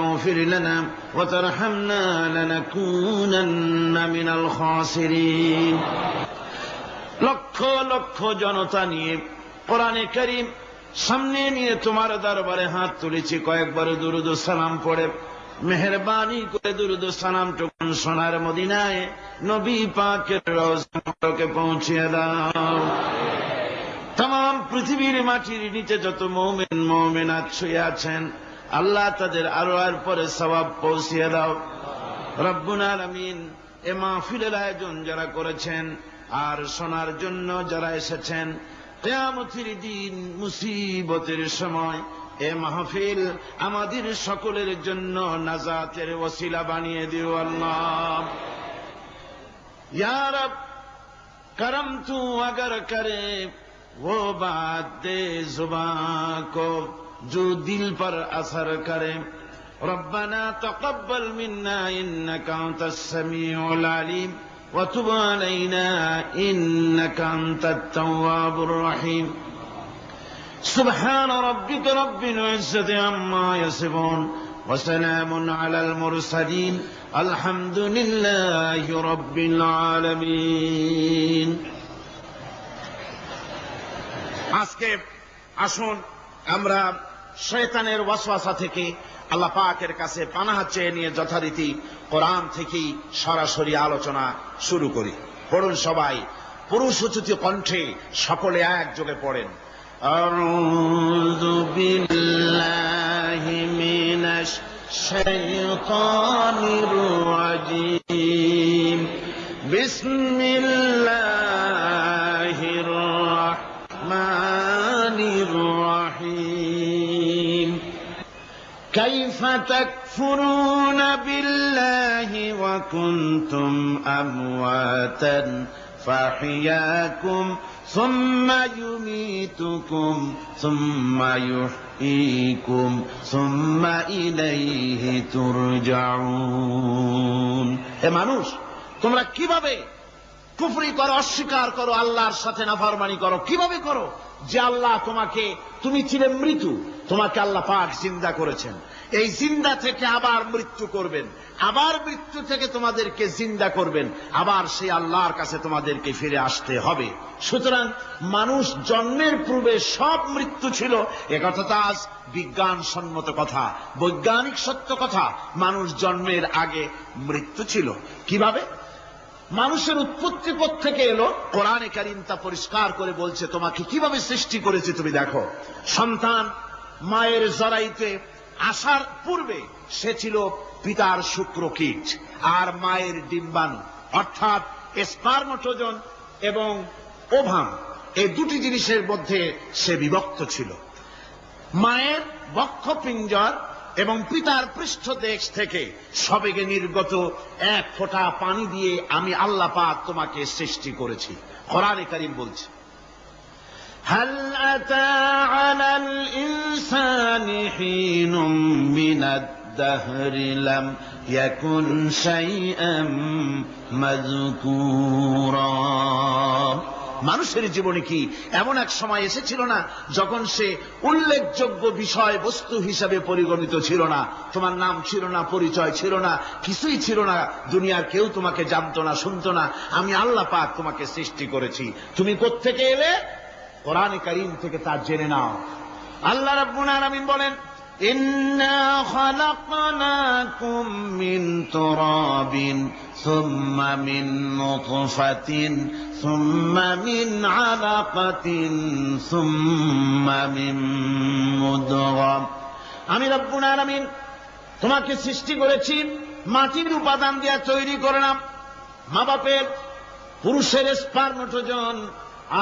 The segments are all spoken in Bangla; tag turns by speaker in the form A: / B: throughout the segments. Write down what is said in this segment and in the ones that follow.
A: اغفر لنا وترحمنا لنكونن من الخاسرين। লক্ষ লক্ষ জনতা নিয়ে কোরআনে কারীম সামনে নিয়ে তোমার দরবারে হাত তুলেছি, কয়েকবার দুরূদ ও সালাম পড়ে মেহেরবানি করে দুরূদ ও সালামটুকু সোনার মদিনায় নবী পাকের রওজা মুবারকে পৌঁছিয়ে দাও। তাম পৃথিবীর মাটির নিচে যত মুমিন মুমিনাত শুয়ে আছেন, আল্লাহ তাদের আরোয়ার পরে সওয়াব পৌঁছিয়ে দাও। রব্বুল আলামিন এ মাহফিলের আয়োজন যারা করেছেন আর শোনার জন্য যারা এসেছেন, কিয়ামতের দিন মুসিবতের সময় এ মাহফিল আমাদের সকলের জন্য নাজাতের ওসিলা বানিয়ে দিও আল্লাহ। ইয়া রব करम तू अगर करे वो बात दे जुबां को जो दिल पर असर करे। रब्बना तक़ब्बल मिन्ना इन्नका अंतस समीउल अलीम व तुब अलैना इन्नका अंतत तव्वाबुर रहीम। सुब्हान रब्बिका रब्बिल इज्जति अम्मा यसिफून व सलामुन अलल मुरसलीन আলহামদুলিল্লাহি রাব্বিল আলামিন। আজকে আসুন আমরা শয়তানের ওয়াসওয়াসা থেকে আল্লাহ পাকের কাছে পানাহ চেয়ে নিয়ে যথারীতি কোরআন থেকে সরাসরি আলোচনা শুরু করি। পড়ুন সবাই পুরুষোচিত কণ্ঠে, সকলে একযোগে পড়েন। আউযু বিল্লাহি মিনাশ الشيطان الرجيم بسم الله الرحمن الرحيم كيف تكفرون بالله وكنتم أمواتا فأحياكم ثم يميتكم ثم يحييكم ثم إليه ترجعون। হে মানুষ, তোমরা কিভাবে কুফরি করো, অস্বীকার করো, আল্লাহর সাথে নাফরমানি করো? কিভাবে করো? যে আল্লাহ তুমি ছিলে মৃত্যু, তোমাকে আল্লাহ পাক জিন্দা করেছেন, এই জিন্দা থেকে আবার মৃত্যু করবেন, আবার মৃত্যু থেকে তোমাদেরকে জিন্দা করবেন, আবার সেই আল্লাহর কাছে তোমাদেরকে ফিরে আসতে হবে। সুতরাং মানুষ জন্মের পূর্বে সব মৃত্যু ছিল, একথা তো আজ বিজ্ঞান সম্মত কথা, বৈজ্ঞানিক সত্য কথা। মানুষ জন্মের আগে মৃত্যু ছিল। কিভাবে? মানুষের উৎপত্তি থেকে এলো, কোরআনে কারীম তা পরিষ্কার করে বলছে। তোমাকে কিভাবে সৃষ্টি করেছে তুমি দেখো। সন্তান মায়ের জরায়ুতে আসার পূর্বে সে ছিল পিতার শুক্রকীট আর মায়ের ডিম্বাণু, অর্থাৎ স্পার্মটোজন এবং ওভাম, এই দুটি জিনিসের মধ্যে সে বিভক্ত ছিল। মায়ের বক্ষপিঞ্জর এবং পিতার পৃষ্ঠদেশ থেকে সবেগে নির্গত এক ফোঁটা পানি দিয়ে আমি আল্লাহ পাক তোমাকে সৃষ্টি করেছি। কোরআনে কারীম বলছে, হাল আতা আলাল ইনসানি হিনুম মিনাদ দাহরি লাম ইয়াকুন শাইআম মাযকুরা। মানুষের জীবনে কি এমন এক সময় এসেছিল না যখন সে উল্লেখযোগ্য বিষয় বস্তু হিসাবে পরিগণিত ছিল না? তোমার নাম ছিল না, পরিচয় ছিল না, কিছুই ছিল না, দুনিয়ার কেউ তোমাকে জানতো না, শুনতো না। আমি আল্লাহ পাক তোমাকে সৃষ্টি করেছি। তুমি কোত্থেকে এলে? কোরআনে কারীম থেকে তা জেনে নাও। আল্লাহ রাব্বুল আলামিন বলেন, ইন্না খালাকনাকুম মিন তুরাবিন সুম্মা মিন নুতফাতিন সুম্মা মিন আলাকাতিন সুম্মা মিন মুদগাহ। আমি রব্বুল আলামিন তোমাকে সৃষ্টি করেছি, মাটির উপাদান দিয়ে তৈরি করলাম। মা বাপের, পুরুষের স্পার্মটোজন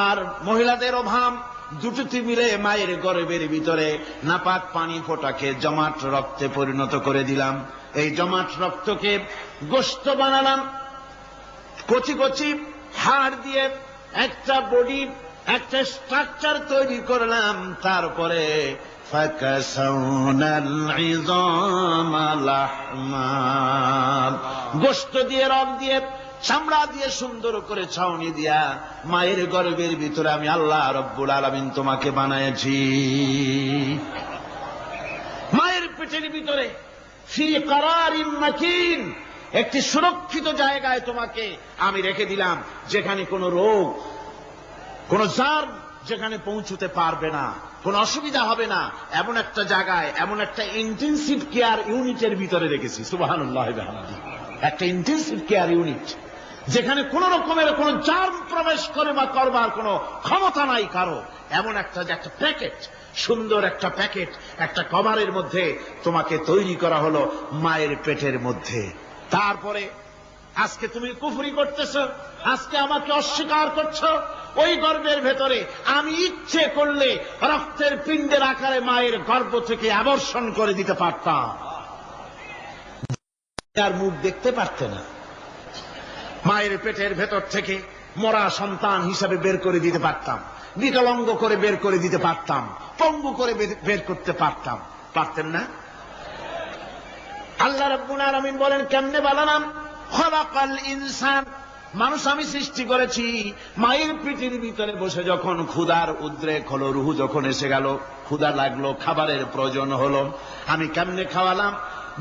A: আর মহিলাদের ওভাম দুটি মিলে মায়ের গর্ভের ভিতরে নাপাক পানি ফোঁটাকে জমাট রক্তে পরিণত করে দিলাম। এই জমাট রক্তকে গোশত বানালাম, কচি কচি হাড় দিয়ে একটা বডি, একটা স্ট্রাকচার তৈরি করলাম। তারপরে ফাকাসাউনাল ইযামা লাহমা, গোশত দিয়ে, রক দিয়ে, চামড়া দিয়ে সুন্দর করে ছাউনি দিয়া মায়ের গর্ভের ভিতরে আমি আল্লাহ রব্বুল আলামিন তোমাকে বানাইছি। মায়ের পেটের ভিতরে ফি কারারিন মাকিন, একটি সুরক্ষিত জায়গায় তোমাকে আমি রেখে দিলাম, যেখানে কোনো রোগ, কোন জার্ম যেখানে পৌঁছতে পারবে না, কোনো অসুবিধা হবে না, এমন একটা জায়গায়, এমন একটা ইন্টেনসিভ কেয়ার ইউনিটের ভিতরে রেখেছি। সুবহানাল্লাহ ওয়া বিহামদিহি। একটা ইন্টেনসিভ কেয়ার ইউনিট, যেখানে কোন রকমের কোন জার্ম প্রবেশ করে বা করবার কোন ক্ষমতা নাই কারো, এমন একটা প্যাকেট, সুন্দর একটা প্যাকেট, একটা কভারের মধ্যে তোমাকে তৈরি করা হলো মায়ের পেটের মধ্যে। তারপরে আজকে তুমি কুফরি করতেছো, আজকে আমাকে অস্বীকার করছো। ওই গর্ভের ভেতরে আমি ইচ্ছে করলে রক্তের পিণ্ডের আকারে মায়ের গর্ভ থেকে আবর্ষণ করে দিতে পারতাম, আর মুখ দেখতে পারতে না। মায়ের পেটের ভেতর থেকে মরা সন্তান হিসাবে বের করে দিতে পারতাম, বিকলাঙ্গ করে বের করে দিতে পারতাম, পঙ্গু করে বের করতে পারতাম, পারতেন না? আল্লাহ রাব্বুল আলামিন বলেন, কেমনে বানালাম? খলাকাল ইনসান, মানুষ আমি সৃষ্টি করেছি মায়ের পেটের ভিতরে বসে। যখন ক্ষুধার উদ্রেক হলো, রুহু যখন এসে গেল, ক্ষুধা লাগলো, খাবারের প্রয়োজন হলো, আমি কেমনে খাওয়ালাম?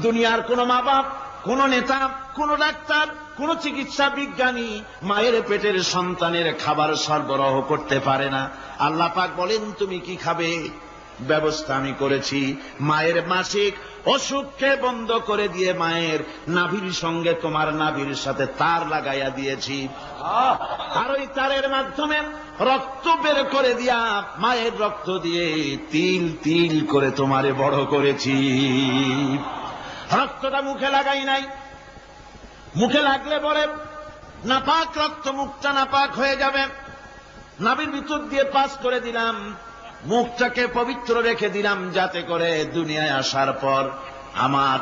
A: দুনিয়ার কোন মা বাপ, কোন নেতা, কোন ডাক্তার, কোন চিকিৎসা বিজ্ঞানী মায়ের পেটের সন্তানের খাবার সরবরাহ করতে পারে না। আল্লাহ পাক বলেন, তুমি কি খাবে? ব্যবস্থা আমি করেছি। মায়ের মাসিক অসুখকে বন্ধ করে দিয়ে মায়ের নাভির সঙ্গে তোমার নাভির সাথে তার লাগাইয়া দিয়েছি, আর ওই তারের মাধ্যমে রক্ত বের করে দিয়া মায়ের রক্ত দিয়ে তিল তিল করে তোমারে বড় করেছি। রক্তটা মুখে লাগাই নাই, মুখে লাগলে পরে নাপাক রক্ত, মুখটা নাপাক হয়ে যাবে। নাভির ভিতর দিয়ে পাস করে দিলাম, মুখটাকে পবিত্র রেখে দিলাম, যাতে করে দুনিয়ায় আসার পর আমার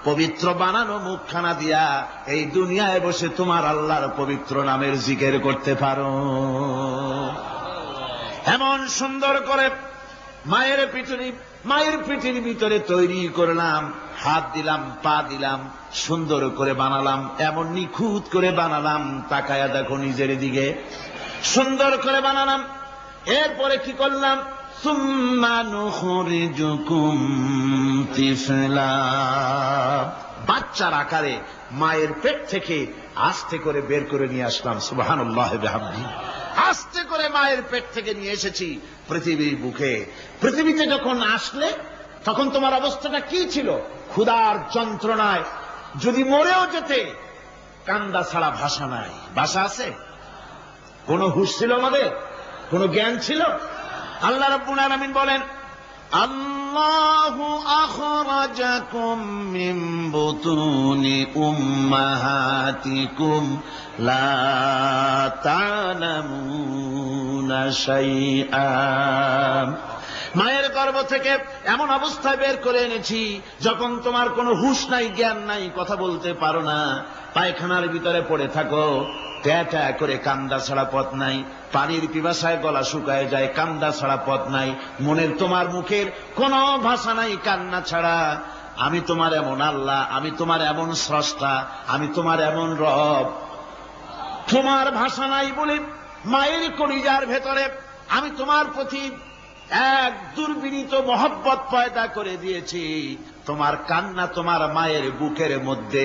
A: পবিত্র বানানো মুখখানা দিয়া এই দুনিয়ায় বসে তোমার আল্লাহর পবিত্র নামের জিকির করতে পারো। এমন সুন্দর করে মায়ের পিঠের ভিতরে তৈরি করলাম, হাত দিলাম, পা দিলাম, সুন্দর করে বানালাম, এমন নিখুঁত করে বানালাম, তাকায়া দেখো নিজের দিকে, সুন্দর করে বানালাম। এরপরে কি করলাম? সুম্মা নুখরিজুকুম তিফলা, বাচ্চার আকারে মায়ের পেট থেকে আস্তে করে বের করে নিয়ে আসলাম। সুবহানাল্লাহ ওয়া বিহামদিহি। আস্তে করে মায়ের পেট থেকে নিয়ে এসেছি পৃথিবীর বুকে। পৃথিবীতে যখন আসলে তখন তোমার অবস্থাটা কি ছিল? ক্ষুধার যন্ত্রণায় যদি মরেও যেতে, কান্দা ছাড়া ভাষা নাই। ভাষা আছে? কোন হুঁশ ছিল আমাদের? কোন জ্ঞান ছিল? আল্লাহ রাব্বুল আলামিন বলেন, আল্লাহু আখরাজাকুম মিন বুতুনি উম্মাহাতিকুম লা তা'লামুনা শাইআ, মায়ের গর্ভ থেকে এমন অবস্থায় বের করে এনেছি যখন তোমার কোনো হুঁশ নাই, জ্ঞান নাই, কথা বলতে পারো না, পায়খানার ভিতরে পড়ে থাকো, ট্যাঁ করে কান্দা ছাড়া পথ নাই, পানির পিপাসায় গলা শুকায় যায়, কান্দা ছাড়া পথ নাই, মনের তোমার মুখের কোনো ভাষা নাই কান্না ছাড়া। আমি তোমার এমন আল্লাহ, আমি তোমার এমন স্রষ্টা, আমি তোমার এমন রব। তোমার ভাষা নাই বলে মায়ের কলিজার ভেতরে আমি তোমার প্রতি এক দুর্বিনীত মহব্বত পয়দা করে দিয়েছি। তোমার কান্না তোমার মায়ের বুকের মধ্যে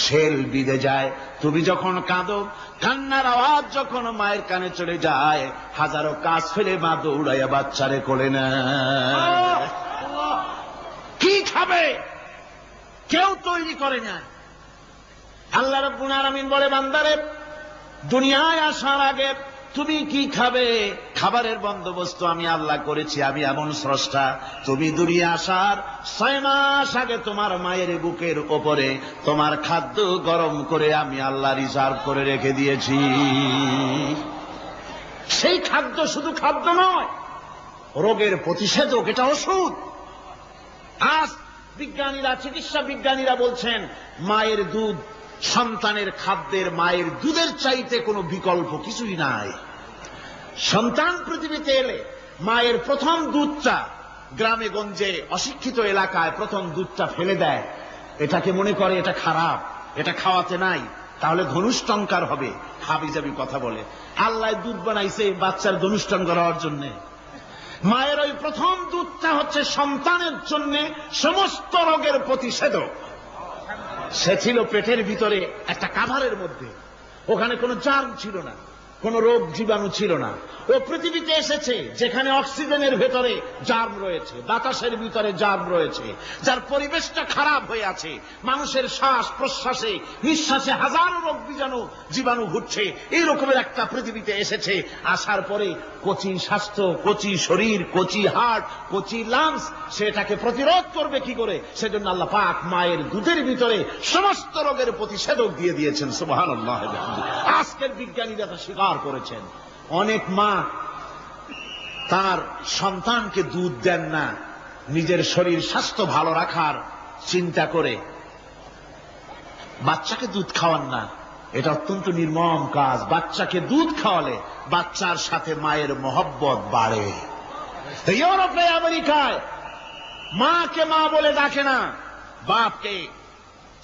A: শেল বিঁধে যায়। তুমি যখন কাঁদো, কান্নার আওয়াজ যখন মায়ের কানে চলে যায়, হাজারো কাজ ফেলে মা দৌড়াইয়া বাচ্চারে কোলে নেয়। কি খাবে কেউ তৈরি করে না। আল্লাহ রাব্বুল আলামিন বলে, বান্দারে, দুনিয়ায় আসার আগে তুমি কি খাবে, খাবারের বন্দোবস্ত আমি আল্লাহ করেছি, আমি এমন স্রষ্টা। তুমি দুনিয়া আসার 6 মাস আগে তোমার মায়ের বুকের ওপরে তোমার খাদ্য গরম করে আমি আল্লাহ রিজার্ভ করে রেখে দিয়েছি। সেই খাদ্য শুধু খাদ্য নয়, রোগের প্রতিষেধক, এটা ওষুধ। আজ বিজ্ঞানীরা, চিকিৎসা বিজ্ঞানীরা বলছেন, মায়ের দুধ সন্তানের খাদ্যের, মায়ের দুধের চাইতে কোনো বিকল্প কিছুই নাই। সন্তান পৃথিবীতে এলে মায়ের প্রথম দুধটা, গ্রামে গঞ্জে অশিক্ষিত এলাকায় প্রথম দুধটা ফেলে দেয়, এটাকে মনে করে এটা খারাপ, এটা খাওয়াতে নাই, তাহলে ধনুষ্টঙ্কার হবে, হাবিজাবি কথা বলে। আল্লাহ দুধ বানাইছে বাচ্চার ধনুষ্টঙ্কার হওয়ার জন্য। মায়ের ওই প্রথম দুধটা হচ্ছে সন্তানের জন্য সমস্ত রোগের প্রতিষেধক। সে ছিল পেটের ভিতরে একটা কাভারের মধ্যে, ওখানে কোনো জার্ম ছিল না, কোন রোগ জীবাণু ছিল না। ও পৃথিবীতে এসেছে যেখানে অক্সিজেনের ভেতরে জার্ম রয়েছে, বাতাসের ভিতরে জার্ম রয়েছে, যার পরিবেশটা খারাপ হয়ে আছে, মানুষের শ্বাস প্রশ্বাসে নিঃশ্বাসে হাজারো রোগ জীবাণু ঘুরছে। এই রকমের একটা পৃথিবীতে এসেছে। আসার পরে কচি স্বাস্থ্য, কচি শরীর, কচি হার্ট, কচি লাংস, সেটাকে প্রতিরোধ করবে কি করে? সেজন্য আল্লাহ পাক মায়ের দুধের ভিতরে সমস্ত রোগের প্রতিষেধক দিয়ে দিয়েছেন। সুবহানাল্লাহ। আজকের বিজ্ঞানীরা তা স্বীকার করেছেন। অনেক মা তার সন্তানকে দুধ দেন না, নিজের শরীর স্বাস্থ্য ভালো রাখার চিন্তা করে বাচ্চাকে দুধ খাওয়ান না। এটা অত্যন্ত নির্মম কাজ। বাচ্চাকে দুধ খাওয়ালে বাচ্চার সাথে মায়ের মহব্বত বাড়ে। ইউরোপে, আমেরিকায় মাকে মা বলে ডাকে না, বাপকে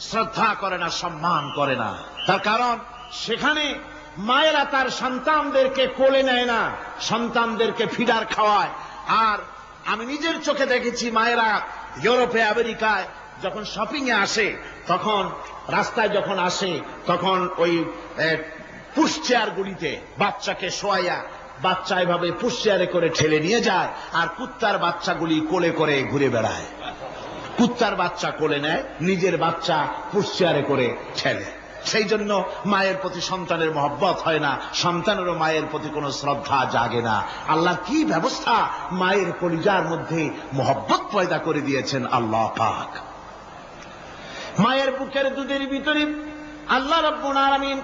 A: শ্রদ্ধা করে না, সম্মান করে না। তার কারণ সেখানে মায়েরা তার সন্তানদেরকে কোলে নেয় না, সন্তানদেরকে ফিডার খাওয়ায়। আর আমি নিজের চোখে দেখেছি মায়েরা ইউরোপে, আমেরিকায় যখন শপিং এ আসে, তখন রাস্তায় যখন আসে, তখন ওই পুশ চেয়ার গুলিতে বাচ্চাকে শোয়াইয়া বাচ্চা এভাবে পুশ চেয়ারে করে ঠেলে নিয়ে যায়, আর কুত্তার বাচ্চাগুলি কোলে করে ঘুরে বেড়ায়। কুত্তার বাচ্চা কোলে নেয়, নিজের বাচ্চা পুশ চেয়ারে করে ঠেলে। সেই জন্য মায়ের প্রতি সন্তানের মহব্বত হয় না, সন্তানেরও মায়ের প্রতি কোনো শ্রদ্ধা জাগে না। আল্লাহ কি ব্যবস্থা মায়ের কলিজার মধ্যে মহব্বত পয়দা করে দিয়েছেন আল্লাহ পাক। মায়ের বুকের দুধের ভিতরে আল্লাহ রাব্বুল আলামিন,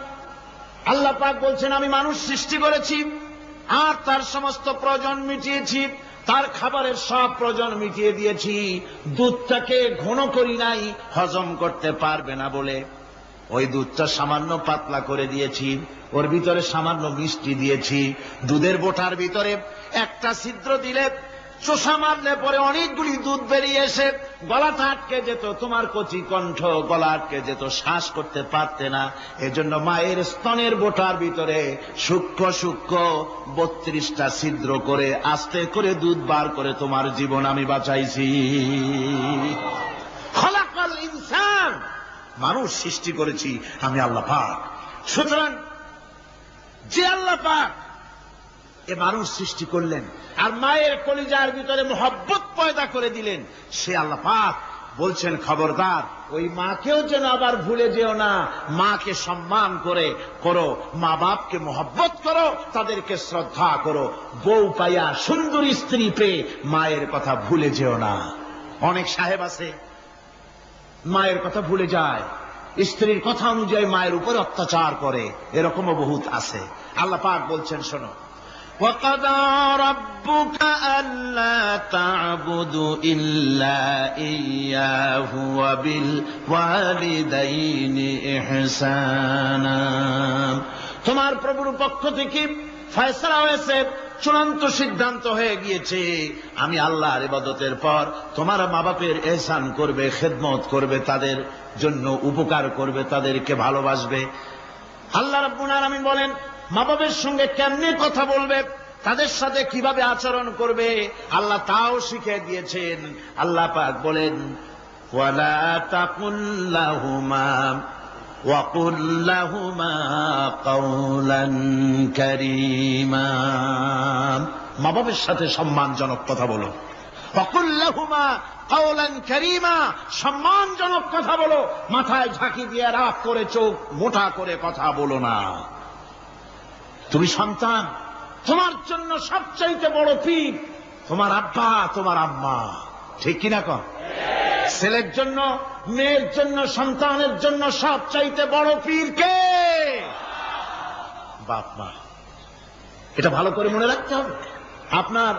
A: আল্লাহ পাক বলছেন, আমি মানুষ সৃষ্টি করেছি আর তার সমস্ত প্রয়োজন মিটিয়েছি, তার খাবারের সব প্রয়োজন মিটিয়ে দিয়েছি। দুধটাকে ঘন করি নাই হজম করতে পারবে না বলে, ওই দুধটা সামান্য পাতলা করে দিয়েছি, ওর ভিতরে সামান্য মিষ্টি দিয়েছি। দুধের বোটার ভিতরে একটা ছিদ্র দিলে, চোষা মারলে পরে অনেকগুলি দুধ বেরিয়ে এসে গলাটা আটকে যেত, তোমার কচি কণ্ঠ গলা আটকে যেত, শ্বাস করতে পারতে না। এজন্য মায়ের স্তনের বোটার ভিতরে সূক্ষ্ম সূক্ষ্ম 32টা ছিদ্র করে আস্তে করে দুধ বার করে তোমার জীবন আমি বাঁচাইছি। খলাকাল ইনসান, মানুষ সৃষ্টি করেছি আমি আল্লাহ পাক। সুতরাং যে আল্লাহ পাক এ মানুষ সৃষ্টি করলেন আর মায়ের কলিজার ভিতরে মহব্বত পয়দা করে দিলেন, সে আল্লাহ পাক বলছেন, খবরদার ওই মাকেও যেন আবার ভুলে যেও না। মাকে সম্মান করে করো, মা বাপকে মহব্বত করো, তাদেরকে শ্রদ্ধা করো। বউ পাইয়া, সুন্দরী স্ত্রী পেয়ে মায়ের কথা ভুলে যেও না। অনেক সাহেব আছে মায়ের কথা ভুলে যায়, স্ত্রীর কথা অনুযায়ী মায়ের উপর অত্যাচার করে, এরকমও বহুত আছে। আল্লাহ পাক বলছেন, শোনো, وَقَضَى رَبُّكَ أَلَّا تَعْبُدُوا إِلَّا إِيَّاهُ وَبِالْوَالِدَيْنِ إِحْسَانًا। তোমার প্রভুর পক্ষ থেকে ফয়সালা হয়েছে, চূড়ান্ত সিদ্ধান্ত হয়ে গিয়েছে, আমি আল্লাহর ইবাদতের পর তোমার মা বাপের ইহসান করবে, খেদমত করবে, তাদের জন্য উপকার করবে, তাদেরকে ভালোবাসবে। আল্লাহ রাব্বুল আলামিন বলেন, মা বাবার সঙ্গে কেমনে কথা বলবে, তাদের সাথে কিভাবে আচরণ করবে, আল্লাহ তাও শিখিয়ে দিয়েছেন। আল্লাহ পাক বলেন, ওয়ালা তাকুল লাহুমা ওয়াকুল লাহুমা কাওলান কারীমা। মা বাবার সাথে সম্মানজনক কথা বলো। ওয়াকুল লাহুমা কাওলান কারীমা, সম্মানজনক কথা বলো। মাথায় ঝাঁকি দিয়ে রাগ করে চোখ মোটা করে কথা বলো না। তুমি সন্তান, তোমার জন্য সবচাইতে বড় পীর তোমার আব্বা, তোমার আম্মা, ঠিক কিনা কন? ছেলের জন্য, মেয়ের জন্য, সন্তানের জন্য সবচাইতে বড় পীর কে? বাপ মা। এটা ভালো করে মনে রাখতে হবে। আপনার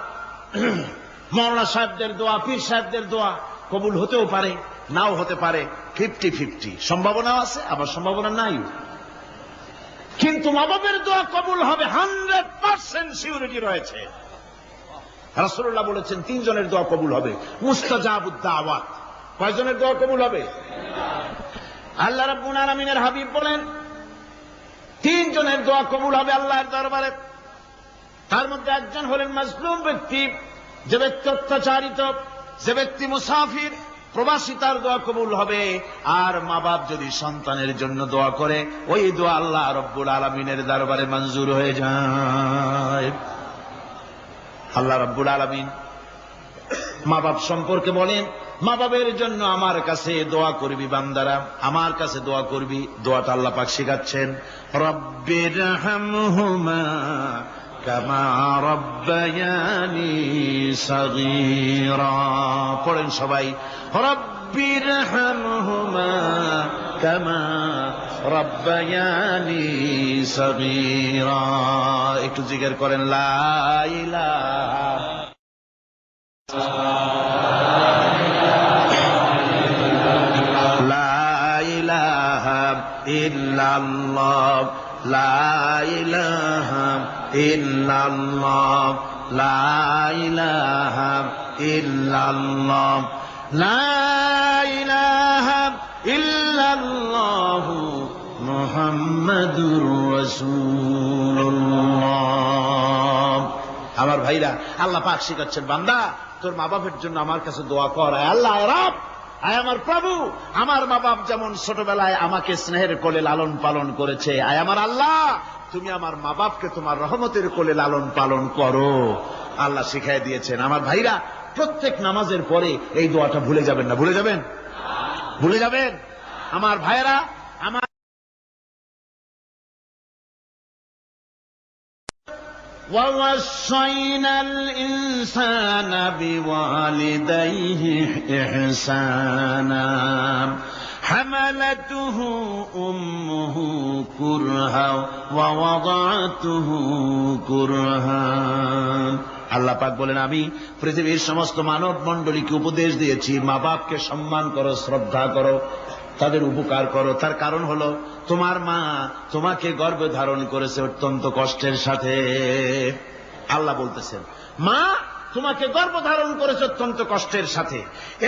A: মওলানা সাহেবদের দোয়া, পীর সাহেবদের দোয়া কবুল হতেও পারে, নাও হতে পারে, 50-50 সম্ভাবনাও আছে, আবার সম্ভাবনা নাই। কিন্তু মা বাবের দোয়া কবুল হবে 100% সিউরিটি রয়েছে। রাসূলুল্লাহ বলেছেন 3 জনের দোয়া কবুল হবে, মুস্তাজাবুদ দাওয়াত। কয়জনের দোয়া কবুল হবে? আল্লাহ রাব্বুল আলামিনের হাবিব বলেন 3 জনের দোয়া কবুল হবে আল্লাহর দরবারে। তার মধ্যে একজন হলেন মাজলুম ব্যক্তি, যে ব্যক্তি অত্যাচারিত, যে ব্যক্তি মুসাফির, প্রবাসী, তার দোয়া কবুল হবে। আর মা বাপ যদি সন্তানের জন্য দোয়া করে, ওই দোয়া আল্লাহ রব্বুল আলামিনের দরবারে মঞ্জুর হয়ে যায়। আল্লাহ রব্বুল আলামিন মা বাপ সম্পর্কে বলেন, মা বাবের জন্য আমার কাছে দোয়া করবি বান্দারা, আমার কাছে দোয়া করবি। দোয়াটা আল্লাহ পাক শিখাচ্ছেন, রব্বিরহামহুমা কামা রব্বায়ানি সগীরা। পড়েন সবাই, রব্বিরহামহুমা কামা রব্বায়ানি সগীরা। একটু জিকির করেন, লা ইলাহা ইল্লাল্লাহ, লা ইলাহা ইল্লাল্লাহ, লা ইলাহা ইল্লাল্লাহ, লা ইলাহা ইল্লাল্লাহ মুহাম্মাদুর রাসূলুল্লাহ। আমার ভাইরা, আল্লাহ পাক শিখাচ্ছেন, বান্দা তোর মা বাপের জন্য আমার কাছে দোয়া কর। আল্লাহ রব, আয় আমার প্রভু, আমার মা বাপ যেমন ছোটবেলায় আমাকে স্নেহের কোলে লালন পালন করেছে, আয় আমার আল্লাহ তুমি আমার মা বাপকে তোমার রহমতের কোলে লালন পালন করো। আল্লাহ শিখাই দিয়েছেন। আমার ভাইরা, প্রত্যেক নামাজের পরে এই দোয়াটা ভুলে যাবেন না। ভুলে যাবেন? ভুলে যাবেন? আমার ভাইরা, আমার وَوَصَّيْنَا الْإِنسَانَ بِوَالِدَيْهِ إِحْسَانًا حَمَلَتْهُ أُمُّهُ كُرْهًا وَوَضَعَتْهُ كُرْهًا। আল্লাহ পাক বলেন, আমি পৃথিবীর সমস্ত মানব মণ্ডলীকে উপদেশ দিয়েছি, মা বাপকে সম্মান করো, শ্রদ্ধা করো, তাদের উপকার করো। তার কারণ হলো তোমার মা তোমাকে গর্ভে ধারণ করেছে অত্যন্ত কষ্টের সাথে। আল্লাহ বলতেছেন, মা তোমাকে গর্ভ ধারণ করেছে অত্যন্ত কষ্টের সাথে,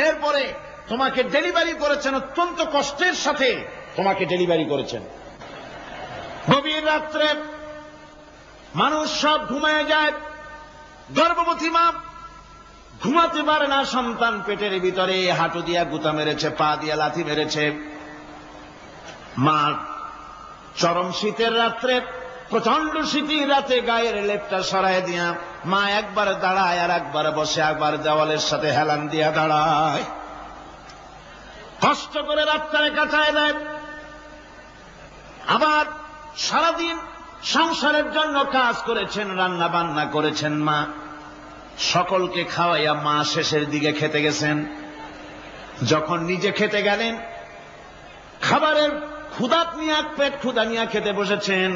A: এরপরে তোমাকে ডেলিভারি করেছেন অত্যন্ত কষ্টের সাথে, তোমাকে ডেলিভারি করেছেন। গভীর রাত্রে মানুষ সব ঘুমায় যায়, গর্ভবতী মা ঘুমাতে পারে না, সন্তান পেটের ভিতরে, হাঁটু দিয়া গুতা মেরেছে, পা দিয়া লাথি মেরেছে। মা চরম শীতের রাত্রে, প্রচন্ড শীতের রাতে গায়ের লেপটা সরায় দিয়া মা একবার দাঁড়ায়, আর একবার বসে, একবার দেওয়ালের সাথে হেলান দিয়া দাঁড়ায়, কষ্ট করে রাতটারে কাটায় দেয়। আবার সারাদিন সংসারের জন্য কাজ করেছেন, রান্না বান্না করেছেন মা, সকলকে খাওয়াইয়া মা শেষের দিকে খেতে গেছেন। যখন নিজে খেতে গেলেন, খাবারের ক্ষুধা নিয়ে, পেট ক্ষুধা নিয়ে খেতে বসেছেন,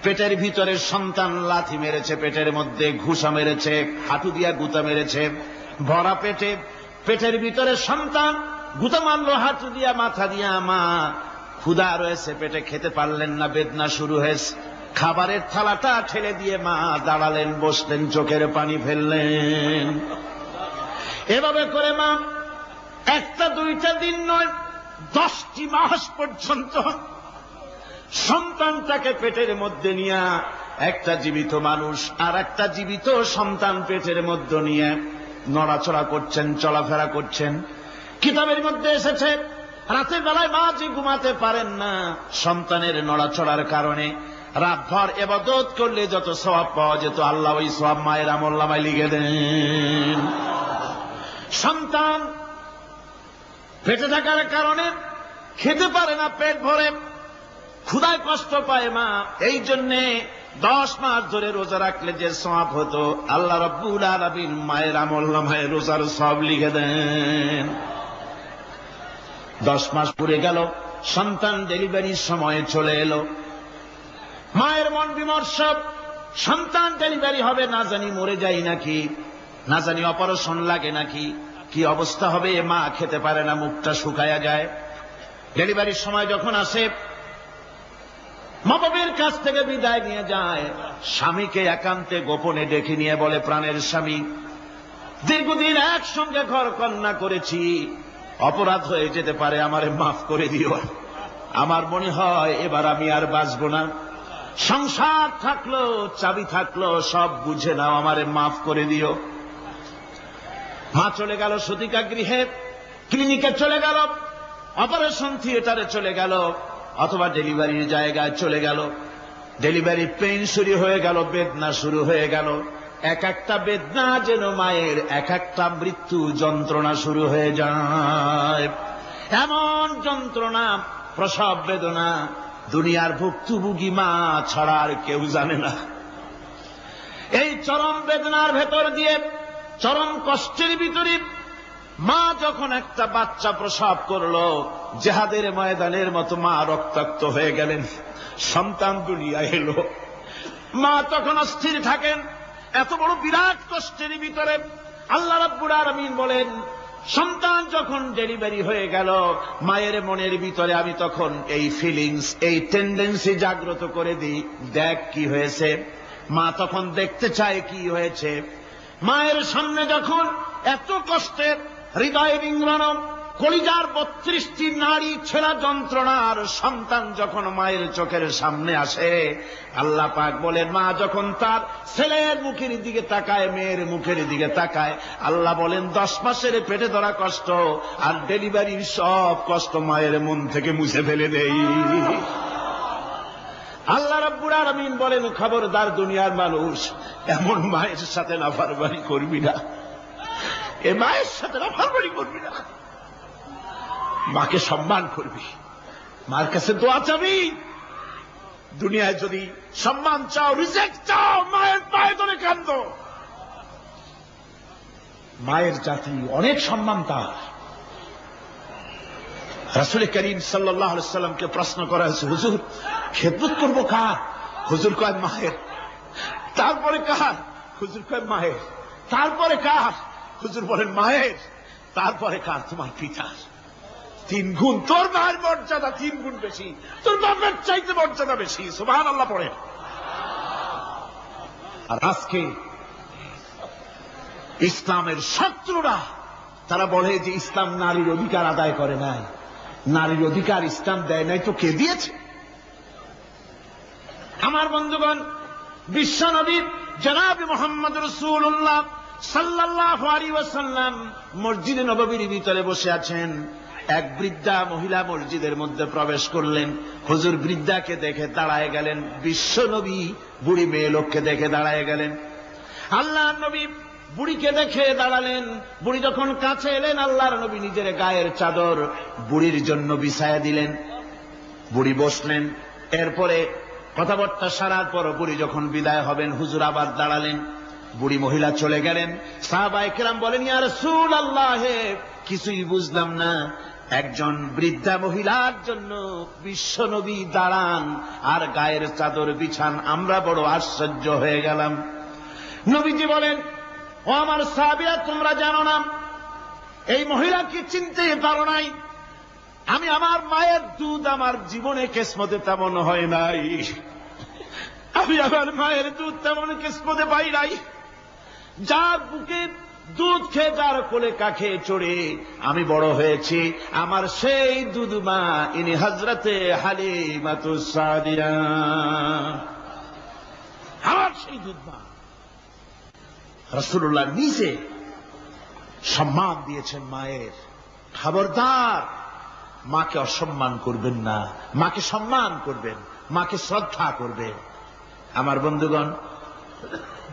A: পেটের ভিতরে সন্তান লাথি মেরেছে, পেটের মধ্যে ঘুষা মেরেছে, হাঁটু দিয়া গুতা মেরেছে, ভরা পেটে, পেটের ভিতরে সন্তান গুতা মারলো হাঁটু দিয়া, মাথা দিয়া। মা ক্ষুধা রয়েছে পেটে, খেতে পারলেন না, বেদনা শুরু হয়েছে। খাবারের থালাটা ঠেলে দিয়ে মা দাঁড়ালেন, বসলেন, চোখের পানি ফেললেন। এভাবে করে মা একটা দুইটা দিন নয়, 10টি মাস পর্যন্ত সন্তানটাকে পেটের মধ্যে নিয়ে, একটা জীবিত মানুষ আর একটা জীবিত সন্তান পেটের মধ্যে নিয়ে নড়াচড়া করছেন, চলাফেরা করছেন। কিতাবের মধ্যে এসেছে, রাতের বেলায় মা যে ঘুমাতে পারেন না সন্তানের নড়াচড়ার কারণে, রাতভর ইবাদত করলে যত সওয়াব পাওয়া যেত, আল্লাহ ওই সওয়াব মায়ের আমলনামায় লিখে দেন। সন্তান পেটে থাকার কারণে খেতে পারে না, পেট ভরে ক্ষুধায় কষ্ট পায় মা, এই জন্যে 10 মাস ধরে রোজা রাখলে যে সওয়াব হতো, আল্লাহ রাব্বুল আলামিন মায়ের আমলনামায় রোজার সওয়াব লিখে দেন। 10 মাস পুরে গেল, সন্তান ডেলিভারির সময় চলে এলো। মায়ের মন বিমর্ষ, সন্তান ডেলিভারি হবে, না জানি মরে যাই নাকি, না জানি অপারেশন লাগে নাকি, কি অবস্থা হবে। মা খেতে পারে না, মুখটা শুকায়া যায়। ডেলিভারির সময় যখন আসে, মা বাবার কাছ থেকে বিদায় নিয়ে যায়, স্বামীকে একান্তে গোপনে ডেকে নিয়ে বলে, প্রাণের স্বামী, দীর্ঘদিন একসঙ্গে ঘর কন্যা করেছি, অপরাধ হয়ে যেতে পারে, আমারে মাফ করে দিও। আমার মনে হয় এবার আমি আর বাঁচব না। সংসার থাকলো, চাবি থাকলো, সব বুঝে নাও, আমারে মাফ করে দিও। মা চলে গেল সতিকা গৃহে, ক্লিনিকে চলে গেল, অপারেশন থিয়েটারে চলে গেল, অথবা ডেলিভারির জায়গায় চলে গেল। ডেলিভারি পেইন শুরু হয়ে গেল, বেদনা শুরু হয়ে গেল। এক একটা বেদনা যেন মায়ের এক একটা মৃত্যু যন্ত্রণা শুরু হয়ে যায়। এমন যন্ত্রণা, প্রসব বেদনা দুনিয়ার ভুক্তভোগী মা ছাড়া আর কেউ জানে না। এই চরম বেদনার ভেতর দিয়ে, চরম কষ্টের ভিতরে মা যখন একটা বাচ্চা প্রসব করলো, জেহাদের ময়দানের মতো মা রক্তাক্ত হয়ে গেলেন, সন্তান দুনিয়ায় এলো। মা তখন অস্থির থাকেন। এত বড় বিরাট কষ্টের ভিতরে আল্লাহ রাব্বুল আলামিন বলেন, সন্তান যখন ডেলিভারি হয়ে গেল, মায়ের মনের ভিতরে আমি তখন এই ফিলিংস, এই টেন্ডেন্সি জাগ্রত করে দিই, দেখ কি হয়েছে। মা তখন দেখতে চায় কি হয়েছে। মায়ের সামনে যখন এত কষ্টের, হৃদয় বিংড়ানো, কলিজার 32টি নাড়ি ছেঁড়া যন্ত্রণার সন্তান যখন মায়ের চোখের সামনে আসে, আল্লাহ পাক বলেন, মা যখন তার ছেলের মুখের দিকে তাকায়, মেয়ের মুখের দিকে তাকায়, আল্লাহ বলেন 10 মাসের পেটে ধরা কষ্ট আর ডেলিভারির সব কষ্ট মায়ের মন থেকে মুছে ফেলে দেই। আল্লাহ রাব্বুল আলামিন বলেন, খবরদার দুনিয়ার মানুষ, এমন মায়ের সাথে নাফরমানি করবি না, এ মায়ের সাথে নাফরমানি করবি না, মাকে সম্মান করবি, মার কাছে দোয়া চাবি। দুনিয়ায় যদি সম্মান চাও, রিজেক্ট চাও, মায়ের পায়ে ধরে কাঁদো। মায়ের জাতি অনেক সম্মান তার। রাসূল করিম সাল্লাল্লাহু আলাইহি সাল্লামকে প্রশ্ন করা হয়েছে, হুজুর খেদমত করবো কার? হুজুর কয় মায়ের। তারপরে কার? হুজুর কয় মায়ের। তারপরে কার? হুজুর বলেন মায়ের। তারপরে কার? তোমার পিতার। 3 গুণ। তোর মায়ের মর্যাদা 3 গুণ বেশি, তোর বাপের চাইতে মর্যাদা বেশি। সুবহানাল্লাহ পড়ে। আর আজকে ইসলামের শত্রুরা তারা বলে যে ইসলাম নারীর অধিকার আদায় করে নাই। নারীর অধিকার ইসলাম দেয় নাই তো কে দিয়েছে? আমার বন্ধুগণ, বিশ্বনবী জনাব মুহাম্মদ রাসূলুল্লাহ সাল্লাল্লাহু আলাইহি ওয়াসাল্লাম মসজিদে নববীর ভিতরে বসে আছেন। এক বৃদ্ধা মহিলা মসজিদের মধ্যে প্রবেশ করলেন। হুজুর বৃদ্ধাকে দেখে দাঁড়ায় গেলেন, বিশ্বনবী বুড়ি মেয়ে লোককে দেখে দাঁড়ায় গেলেন। আল্লাহর নবী বুড়িকে দেখে দাঁড়ালেন। বুড়ি যখন কাছে এলেন, আল্লাহর নবী নিজের গায়ের চাদর বুড়ির জন্য বিছায়া দিলেন। বুড়ি বসলেন। এরপরে কথাবার্তা সারার পর বুড়ি যখন বিদায় হবেন, হুজুর আবার দাঁড়ালেন। বুড়ি মহিলা চলে গেলেন। সাহাবায়ে কেরাম বলেন, ইয়া রাসূলুল্লাহ, কিছুই বুঝলাম না, একজন বৃদ্ধা মহিলার জন্য বিশ্বনবী দাঁড়ান আর গায়ের চাদর বিছান, আমরা বড় আশ্চর্য হয়ে গেলাম। নবীজি বলেন, ও আমার সাহাবীরা, তোমরা জানো না, এই মহিলাকে চিনতে পারো নাই। আমি আমার মায়ের দুধ আমার জীবনে কিসমতে তেমন হয় নাই। আমি আমার মায়ের দুধ তেমন কিসমতে পাই নাই। যার বুকে দুধ খেয়ে, যার কোলে কাখে চড়ে আমি বড় হয়েছি, আমার সেই দুধ মা, ইনি হযরতে হালিমাতুস সাদিয়া, আমার সেই দুধ মা। রাসূলুল্লাহ নিজে সম্মান দিয়েছেন মায়ের। খবরদার মাকে অসম্মান করবেন না, মাকে সম্মান করবেন, মাকে শ্রদ্ধা করবেন। আমার বন্ধুগণ,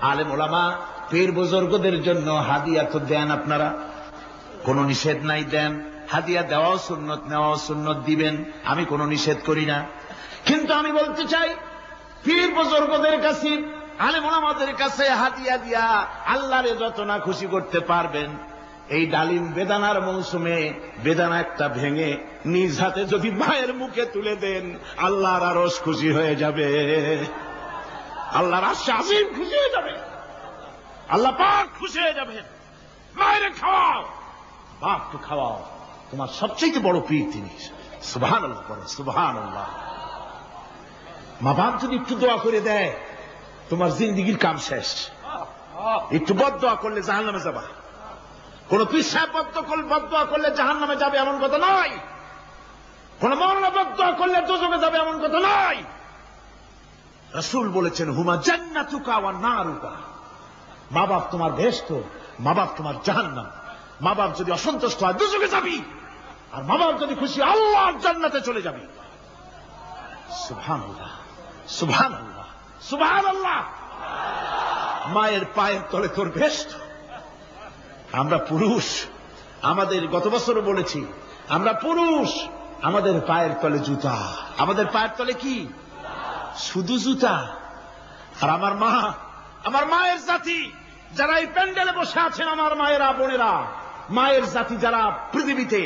A: আলেম ওলামা পীর বুজুর্গদের জন্য হাদিয়া তো দেন আপনারা, কোনো নিষেধ নাই, দেন। হাদিয়া দেওয়াও সুন্নত, নেওয়াও সুন্নত, দিবেন, আমি কোনো নিষেধ করি না। কিন্তু আমি বলতে চাই, পীর বুজুর্গদের কাছে, আলেম ওলামাদের কাছে হাদিয়া দিয়া আল্লাহরে যত না খুশি করতে পারবেন, এই ডালিম বেদানার মৌসুমে বেদানা একটা ভেঙে নিজ হাতে যদি মায়ের মুখে তুলে দেন, আল্লাহর আরশ খুশি হয়ে যাবে, আল্লাহর আরশ আজিম খুশি হয়ে যাবে, আল্লাহ পাক খুশি হয়ে যাবে। মায়ের খাওয়াও, বাপকে খাওয়াও, তোমার সবচেয়ে বড় পীর তিনি। সুবহানাল্লাহ পড়ো, সুবহানাল্লাহ। মা বাপ যদি একটু দোয়া করে দেয়, তোমার জিন্দেগির কাম শেষ। একটু বদদোয়া করলে জাহান্নামে যাবা। কোন পীর সাহেব বদদোয়া করলে জাহান্নামে যাবে এমন কথা নয়। কোন মাওলানা বদদোয়া করলে দোজখে যাবে এমন কথা নয়। রাসূল বলেছেন, হুমা জান্নাতুকা ওয়া নারুকা, মা বাপ তোমার বেহেশত, মা বাপ তোমার জাহান্নাম। মা বাপ যদি অসন্তুষ্ট হয় দুজকে যাবি, আর মা বাপ যদি খুশি আল্লাহর জান্নাতে চলে যাবি। সুবহানাল্লাহ, সুবহানাল্লাহ, সুবহানাল্লাহ। মায়ের পায়ের তলে তোর বেস্ট। আমরা পুরুষ, আমাদের গত বছরও বলেছি, আমরা পুরুষ, আমাদের পায়ের তলে জুতা। আমাদের পায়ের তলে কি? শুধু জুতা। আর আমার মা, আমার মায়ের জাতি যারা এই প্যান্ডেলে বসে আছেন, আমার মায়েরা বোনেরা, মায়ের জাতি যারা পৃথিবীতে,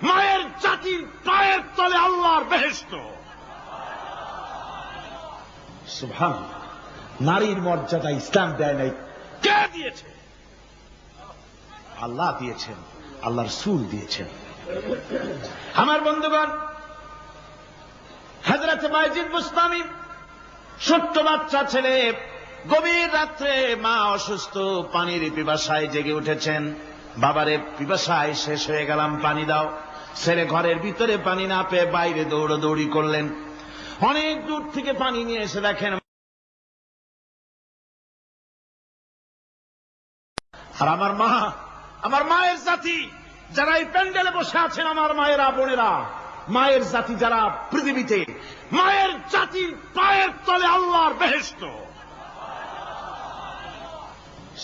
A: মায়ের জাতির পায়ের তলে আল্লাহর বেহেশত। সুবহানাল্লাহ। নারীর মর্যাদা ইসলাম দেয় নাই, কে দিয়েছে? আল্লাহ দিয়েছেন, আল্লাহর রাসূল দিয়েছেন। আমার বন্ধুগণ, হযরত বাইজিদ বুস্তামি, ছোট্ট বাচ্চা ছেলে, গভীর রাত্রে মা অসুস্থ, পানির পিপাসায় জেগে উঠেছেন। বাবারে, পিপাসায় শেষ হয়ে গেলাম, পানি দাও। ছেলে ঘরের ভিতরে পানি না পেয়ে বাইরে দৌড়াদৌড়ি করলেন। অনেক দূর থেকে পানি নিয়ে এসে দেখেন, আর আমার মা, আমার মায়ের জাতি যারা এই প্যান্ডেলে বসে আছেন, আমার মায়েরা বোনেরা, মায়ের জাতি যারা পৃথিবীতে, মায়ের জাতির পায়ের তলে আল্লাহর বেহেশত।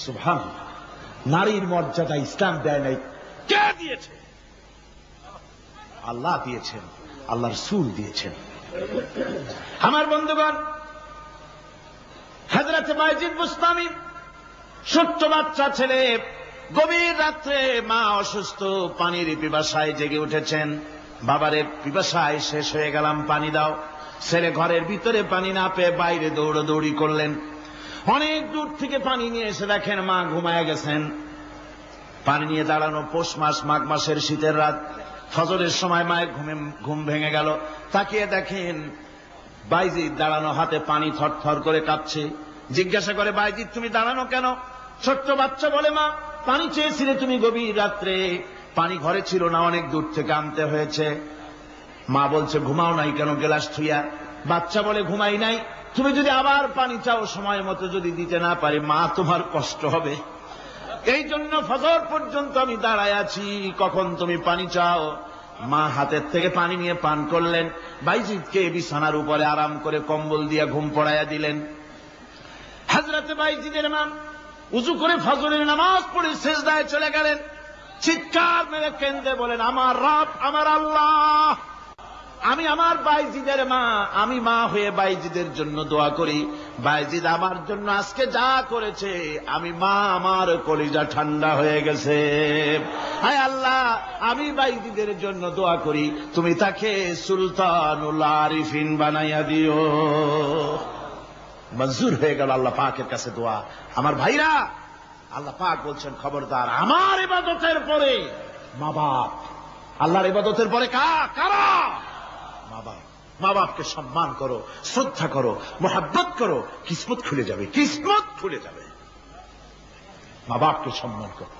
A: সুবহানাল্লাহ। নারীর মর্যাদা ইসলাম দেয় নাই, কে দিয়েছে? আল্লাহ দিয়েছেন, আল্লাহর রাসূল দিয়েছেন। আমার বন্ধুগণ, হযরত বাইজিদ বুস্তামি, ছোট্ট বাচ্চা ছেলে, গভীর রাত্রে মা অসুস্থ, পানির পিপাসায় জেগে উঠেছেন। বাবারে, পিপাসায় শেষ হয়ে গেলাম, পানি দাও। ছেলে ঘরের ভিতরে পানি না পেয়ে বাইরে দৌড়াদৌড়ি করলেন। অনেক দূর থেকে পানি নিয়ে এসে দেখেন মা ঘুমায় গেছেন। পানি নিয়ে দাঁড়ানো পৌষ মাস, মাঘ মাসের শীতের রাত, ফজরের সময় মায়ের ঘুম ভেঙে গেল। তাকিয়ে দেখেন বাইজিদ দাঁড়ানো, হাতে পানি থরথর করে কাঁপছে। জিজ্ঞাসা করে, বাইজিদ তুমি দাঁড়ানো কেন? ছোট্ট বাচ্চা বলে, মা পানি চেয়েছিলে তুমি গভীর রাত্রে, পানি ঘরে ছিল না, অনেক দূর থেকে আনতে হয়েছে। মা বলছে, ঘুমাও নাই কেন গ্লাস থুইয়া? বাচ্চা বলে, ঘুমাই নাই। তুমি যদি আবার পানি চাও, সময় মতো যদি দিতে না পারি, মা তোমার কষ্ট হবে। এই জন্য ফজর পর্যন্ত আমি দাঁড়ায় আছি, কখন তুমি পানি চাও। মা হাতের থেকে পানি নিয়ে পান করলেন। বাইজিদকে বিছানার উপরে আরাম করে কম্বল দিয়ে ঘুম পড়াইয়া দিলেন। হযরত বাইজিদের মা উযু করে ফজরের নামাজ পড়ে সিজদায় চলে গেলেন। চিৎকার মেরে কেঁদে বলেন, আমার রব, আমার আল্লাহ, আমি আমার বাইজিদের মা, আমি মা হয়ে বাইজিদের জন্য দোয়া করি। বাইজিদ আমার জন্য আজকে যা করেছে, আমি মা, আমার কলিজা ঠান্ডা হয়ে গেছে। হায় আল্লাহ, আমি বাইজিদের জন্য দোয়া করি, তুমি তাকে সুলতানুল আরিফিন বানাইয়া দিও। মঞ্জুর হয়ে গেল আল্লাহ পাকের কাছে দোয়া। আমার ভাইরা, আল্লাহ পাক বলছেন, খবরদার, আমার ইবাদতের পরে মা বাপ, আল্লাহর ইবাদতের পরে কারা? মা বাপ। মা বাপকে সম্মান করো, শ্রদ্ধা করো, মোহাব্বত করো, কিসমত খুলে যাবে, কিসমত খুলে যাবে। মা বাপকে সম্মান করো।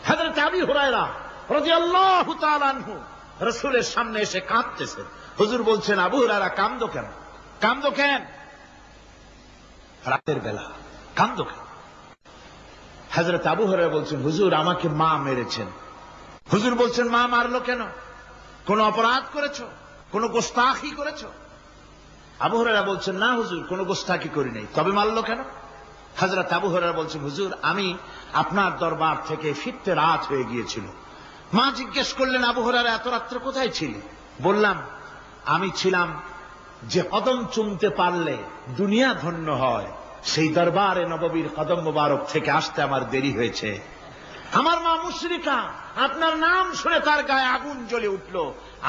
A: হযরত আবু হুরায়রা রাদিয়াল্লাহু তাআলা আনহু রাসূলের সামনে এসে কাঁদতেছেন। হুজুর বলছেন, আবু হুরায়রা কাঁদো কেন? কাঁদো কেন? রাতের বেলা কাঁদো কেন? হযরত আবু হুরায়রা বলছেন, হুজুর আমাকে মা মেরেছেন। হুজুর বলছেন, মা মারলো কেন? কোন অপরাধ করেছো? কোন গোস্তাখি করেছো? আবু হুরায়রা বলছেন, না হুজুর, কোন গোস্তাখি করি নাই, তবে মারলো কেন? হযরত আবু হুরায়রা বলছেন, হুজুর আমি আপনার দরবার থেকে ফিরতে রাত হয়ে গিয়েছিল। মা জিজ্ঞেস করলেন, আবু হুরায়রা এত রাত্রে কোথায় ছিলি? বললাম, আমি ছিলাম যে কদম চুমতে পারলে দুনিয়া ধন্য হয়, সেই দরবারে নববীর কদম মোবারক থেকে আসতে আমার দেরি হয়েছে। আমার মা মুশরিকা, আপনার নাম শুনে তার গায়ে আগুন জ্বলে উঠল,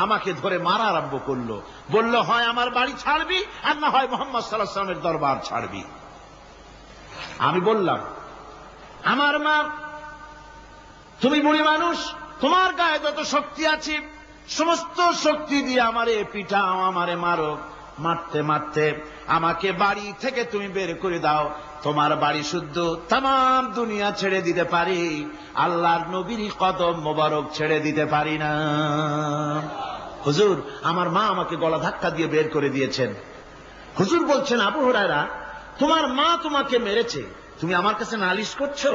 A: আমাকে ধরে মারা আরম্ভ করলো। বলল, হয় আমার বাড়ি ছাড়বি, আর না হয় মুহাম্মদ সাল্লাল্লাহু আলাইহি ওয়াসাল্লামের দরবার ছাড়বি। আমি বললাম, আমার মা, তুমি বুড়ি মানুষ, তোমার গায়ে যত শক্তি আছে সমস্ত শক্তি দিয়ে আমারে পিটাও, আমারে মারো। মারতে মারতে আমাকে বাড়ি থেকে তুমি বের করে দাও। তোমার বাড়ি শুদ্ধ, তাম দুনিয়া ছেড়ে দিতে পারি, আল্লাহর নবীর কদম মোবারক ছেড়ে দিতে পারি না। হুজুর, আমার মা আমাকে গলা ধাক্কা দিয়ে বের করে দিয়েছেন। হুজুর বলছেন, আবু হুরায়রা, তোমার মা তোমাকে মেরেছে, তুমি আমার কাছে নালিশ করছো?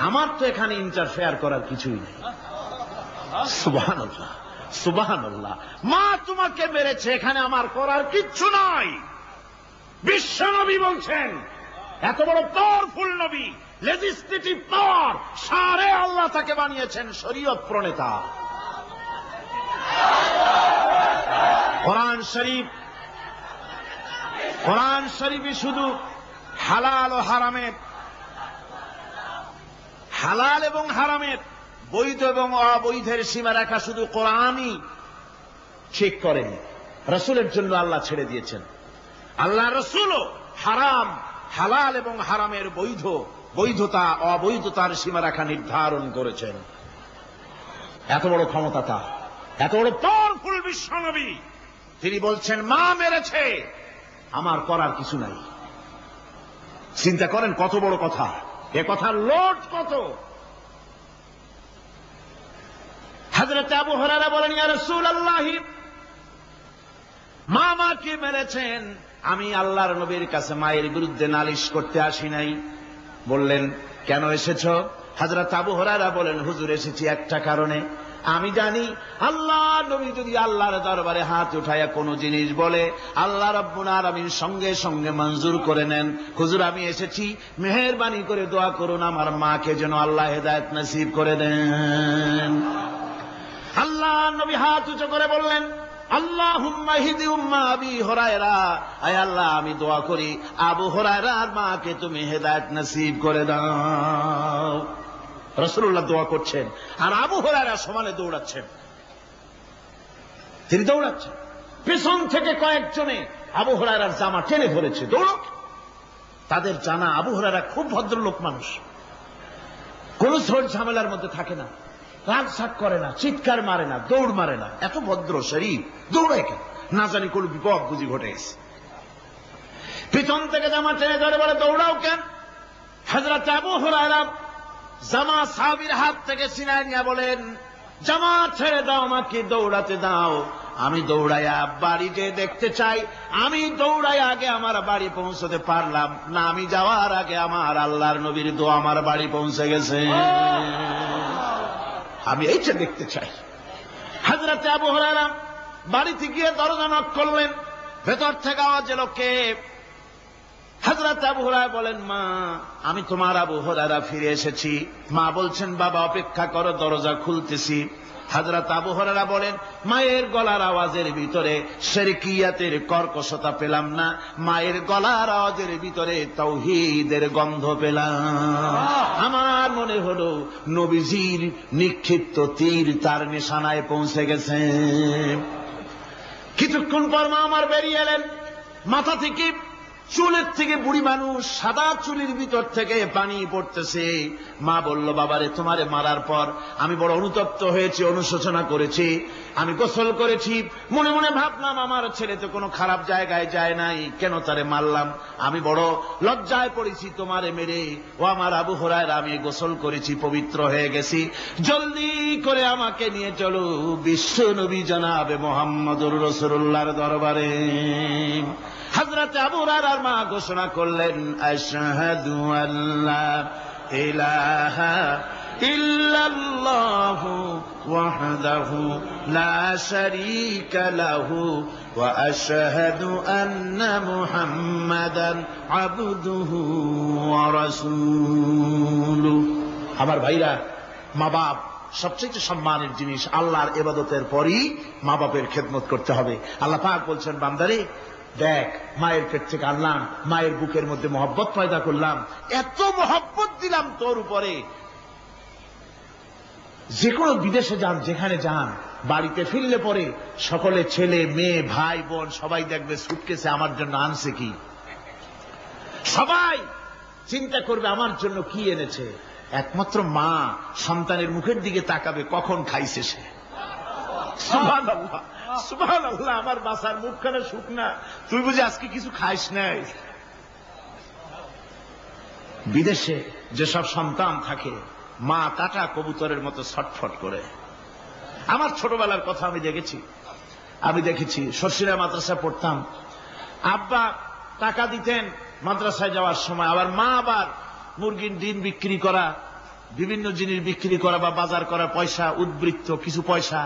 A: আমার তো এখানে ইন্টারফেয়ার করার কিছুই নেই। সুবহানাল্লাহ, সুবহানাল্লাহ। মা তোমাকে মেরেছে, এখানে আমার করার কিচ্ছু নাই। বিশ্বনবী বলছেন, এত বড় পাওয়ারফুল নবী, লেজিসলেটিভ পাওয়ার, সারে আল্লাহ তাকে বানিয়েছেন শরীয়ত প্রণেতা। কোরআন শরীফে শুধু হালাল ও হারামের, হালাল এবং হারামের, বৈধ এবং অবৈধের সীমারেখা শুধু কোরআনই ঠিক করেন, রাসূলের জন্য আল্লাহ ছেড়ে দিয়েছেন। আল্লাহ রাসূলও হারাম, হালাল এবং হারামের বৈধতা অবৈধতার সীমারেখা নির্ধারণ করেছেন। এত বড় ক্ষমতা তার, এত বড় পাওয়ারফুল বিশ্বনবী, তিনি বলছেন মা মেরেছে, আমার করার কিছু নাই। চিন্তা করেন কত বড় কথা, এ কথার লোড কত। হযরত আবু হুরায়রা বলেন, ইয়া রাসূলুল্লাহ, মা মাকে মেরেছেন, আমি আল্লাহর নবীর কাছে মায়ের বিরুদ্ধে নালিশ করতে আসি নাই। বললেন, কেন এসেছো? হযরত আবু হুরায়রা বলেন, হুজুর এসেছি একটা কারণে। আমি জানি আল্লাহ নবী যদি আল্লাহর দরবারে হাত উঠায়া কোনো জিনিস বলে, আল্লাহ রাব্বুল আলামিন সঙ্গে সঙ্গে মঞ্জুর করে নেন। হুজুর আমি এসেছি, মেহেরবানি করে দোয়া করুন আমার মাকে যেন আল্লাহ হেদায়েত নসিব করে দেন। আল্লাহ নবী হাত উঁচু করে বললেন, আল্লাহুম্মা হিদি উম্মা আবি হুরায়রা, আয় আল্লাহ আমি দোয়া করি আবু হুরায়রার মাকে তুমি হেদায়েত নসিব করে দাও। রাসূলুল্লাহ দোয়া করছেন আর আবু হুরায়রা সমানে দৌড়াচ্ছেন। তিনি দৌড়াচ্ছেন, পেছন থেকে কয়েকজনে আবু হুরায়রার জামা টেনে ধরেছে, দৌড়। তাদের জানা আবু হুরায়রা খুব ভদ্রলোক মানুষ, কোন ঝড় ঝামেলার মধ্যে থাকে না, রাগ সাগ করে না, চিৎকার মারে না, দৌড় মারে না, এত ভদ্র শরীর, দৌড়ায় কেন? না জানি কোন বিপদ বুঝি ঘটে গেছে। পিছন থেকে জামা টেনে ধরে বলে, দৌড়াও কেন? হযরত আবু হুরায়রা জামা সাহাবীর হাত থেকে ছিনায় নিয়ে বলেন, জামা ছেড়ে দাও, আমাকে দৌড়াতে দাও। আমি দৌড়াইয়া বাড়িতে দেখতে চাই, আমি দৌড়াই আগে আমার বাড়ি পৌঁছতে পারলাম না, আমি যাওয়ার আগে আমার আল্লাহর নবীর দোয়া আমার বাড়ি পৌঁছে গেছে, আমি এইটা দেখতে চাই। হযরত আবু হুরায়রা বাড়িতে গিয়ে দরজা নক করলেন, ভেতর থেকে আওয়াজ এলো, কে? হযরত আবু হুরায়রা বলেন, মা আমি তোমার আবু হুরায়রা ফিরে এসেছি। মা বলছেন, বাবা অপেক্ষা করো, দরজা খুলতেছি। হযরত আবু হুরায়রা বলেন, মায়ের গলার আওয়াজের ভিতরে শিরকিয়াতের কর্কশতা পেলাম না, মায়ের গলার আওয়াজের ভিতরে তাওহীদের গন্ধ পেলাম। আমার মনে হলো নবীজির নিক্ষিপ্ত তীর তার নিশানায় পৌঁছে গেছে। কিছুক্ষণ পর মা আমার বেরিয়ে এলেন, মাথা থেকে চুলের থেকে, বুড়ি মানুষ, সাদা চুলের ভিতর থেকে পানি পড়তেছে। মা বলল, বাবারে তোমারে মারার পর আমি বড় অনুতপ্ত হয়েছি, অনুশোচনা করেছি, আমি গোসল করেছি, মনে মনে ভাবলাম আমার ছেলে তো কোনো খারাপ জায়গায় যায় নাই, কেন তারে মারলাম? আমি বড় লজ্জায় পড়েছি তোমারে মেরে। ও আমার আবু হুরায়রা, আমি গোসল করেছি, পবিত্র হয়ে গেছি, জলদি করে আমাকে নিয়ে চলো বিশ্ব নবী জনাবে মুহাম্মদুর রাসূলুল্লাহর দরবারে। হযরত আবু হুরায়রার মা ঘোষণা করলেন, আশহাদু আল্লা ইলাহা ইল্লাল্লাহু ওয়াহদাহু লা শারীকা লাহু ওয়া আশহাদু আন্না মুহাম্মাদান আবদুহু ওয়া রাসূলুহু। আমার ভাইরা, মা বাপ সবচেয়ে সম্মানের জিনিস। আল্লাহর ইবাদতের পরই মা বাপের খেদমত করতে হবে। আল্লাহ পাক বলছেন, বান্দারে দেখ, মায়ের পেট থেকে আনলাম, মায়ের বুকের মধ্যে মহব্বত পয়দা করলাম, এত মহব্বত দিলাম তোর উপরে, যে কোনো বিদেশে যান, যেখানে যান, বাড়িতে ফিরলে পরে সকলে, ছেলে মেয়ে ভাই বোন সবাই দেখবে সুটকেসে আমার জন্য আনছে কি, সবাই চিন্তা করবে আমার জন্য কি এনেছে। একমাত্র মা সন্তানের মুখের দিকে তাকাবে, কখন খাইছে সে। সুবহানাল্লাহ, সুবহানাল্লাহ, আমার বাসার মুখখানা শুকনা, তুই বুঝি আজকে কিছু খাইস নাই। বিদেশে যেসব সন্তান থাকে, মা কাটা কবুতরের মতো ছটফট করে। আমার ছোটবেলার কথা আমি দেখেছি, শর্ষিরা মাদ্রাসা পড়তাম, আব্বা টাকা দিতেন মাদ্রাসায় যাওয়ার সময়, আবার মা আবার মুরগির ডিম বিক্রি করা, বিভিন্ন জিনিস বিক্রি করা বা বাজার করার পয়সা, উদ্বৃত্ত কিছু পয়সা